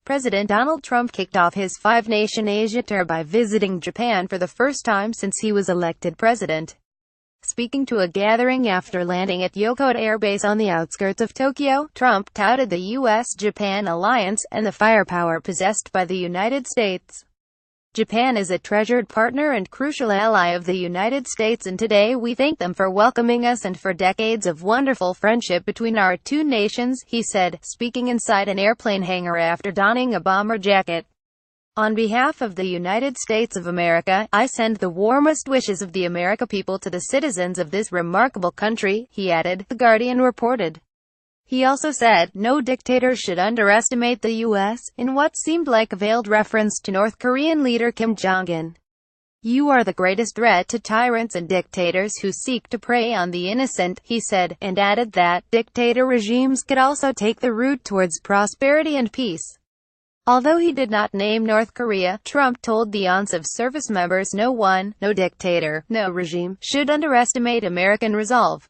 President Donald Trump kicked off his five-nation Asia tour by visiting Japan for the first time since he was elected president. Speaking to a gathering after landing at Yokota Air Base on the outskirts of Tokyo, Trump touted the U.S.-Japan alliance and the firepower possessed by the United States. Japan is a treasured partner and crucial ally of the United States, and today we thank them for welcoming us and for decades of wonderful friendship between our two nations, he said, speaking inside an airplane hangar after donning a bomber jacket. On behalf of the United States of America, I send the warmest wishes of the America people to the citizens of this remarkable country, he added, The Guardian reported. He also said, no dictator should underestimate the U.S., in what seemed like a veiled reference to North Korean leader Kim Jong-un. You are the greatest threat to tyrants and dictators who seek to prey on the innocent, he said, and added that dictator regimes could also take the route towards prosperity and peace. Although he did not name North Korea, Trump told the aunts of service members no one, no dictator, no regime, should underestimate American resolve.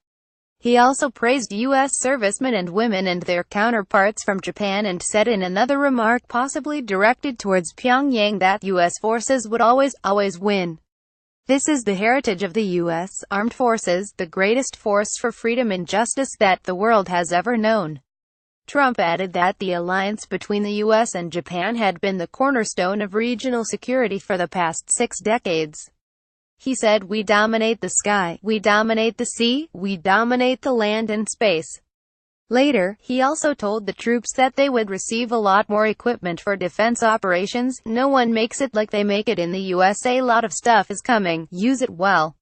He also praised U.S. servicemen and women and their counterparts from Japan and said in another remark possibly directed towards Pyongyang that U.S. forces would always win. This is the heritage of the U.S. Armed Forces, the greatest force for freedom and justice that the world has ever known. Trump added that the alliance between the U.S. and Japan had been the cornerstone of regional security for the past 6 decades. He said, we dominate the sky, we dominate the sea, we dominate the land and space. Later, he also told the troops that they would receive a lot more equipment for defense operations. No one makes it like they make it in the US. A lot of stuff is coming, use it well.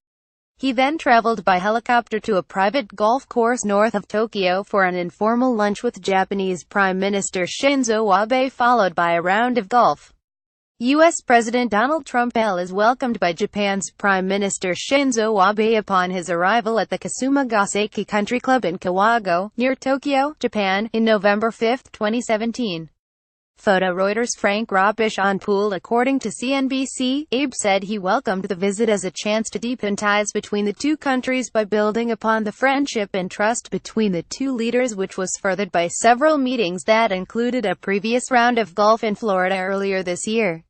He then traveled by helicopter to a private golf course north of Tokyo for an informal lunch with Japanese Prime Minister Shinzo Abe, followed by a round of golf. U.S. President Donald Trump is welcomed by Japan's Prime Minister Shinzo Abe upon his arrival at the Kasuma Gaseki Country Club in Kawagoe, near Tokyo, Japan, in November 5, 2017. Photo Reuters. Frank Robish on pool. According to CNBC, Abe said he welcomed the visit as a chance to deepen ties between the two countries by building upon the friendship and trust between the two leaders, which was furthered by several meetings that included a previous round of golf in Florida earlier this year.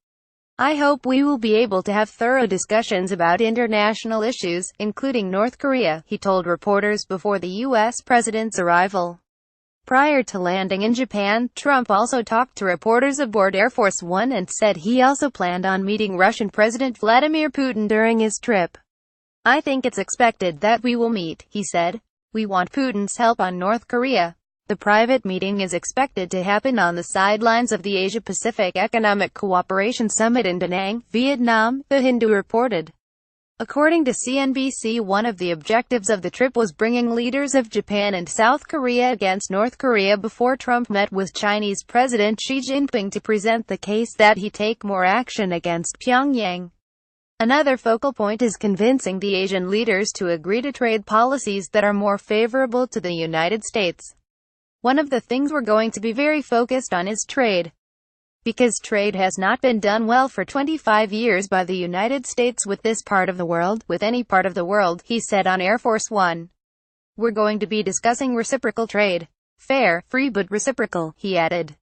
I hope we will be able to have thorough discussions about international issues, including North Korea, he told reporters before the U.S. president's arrival. Prior to landing in Japan, Trump also talked to reporters aboard Air Force One and said he also planned on meeting Russian President Vladimir Putin during his trip. I think it's expected that we will meet, he said. We want Putin's help on North Korea. The private meeting is expected to happen on the sidelines of the Asia-Pacific Economic Cooperation Summit in Da Nang, Vietnam, The Hindu reported. According to CNBC, one of the objectives of the trip was bringing leaders of Japan and South Korea against North Korea before Trump met with Chinese President Xi Jinping to present the case that he take more action against Pyongyang. Another focal point is convincing the Asian leaders to agree to trade policies that are more favorable to the United States. One of the things we're going to be very focused on is trade. Because trade has not been done well for 25 years by the United States with this part of the world, with any part of the world, he said on Air Force One. We're going to be discussing reciprocal trade. Fair, free but reciprocal, he added.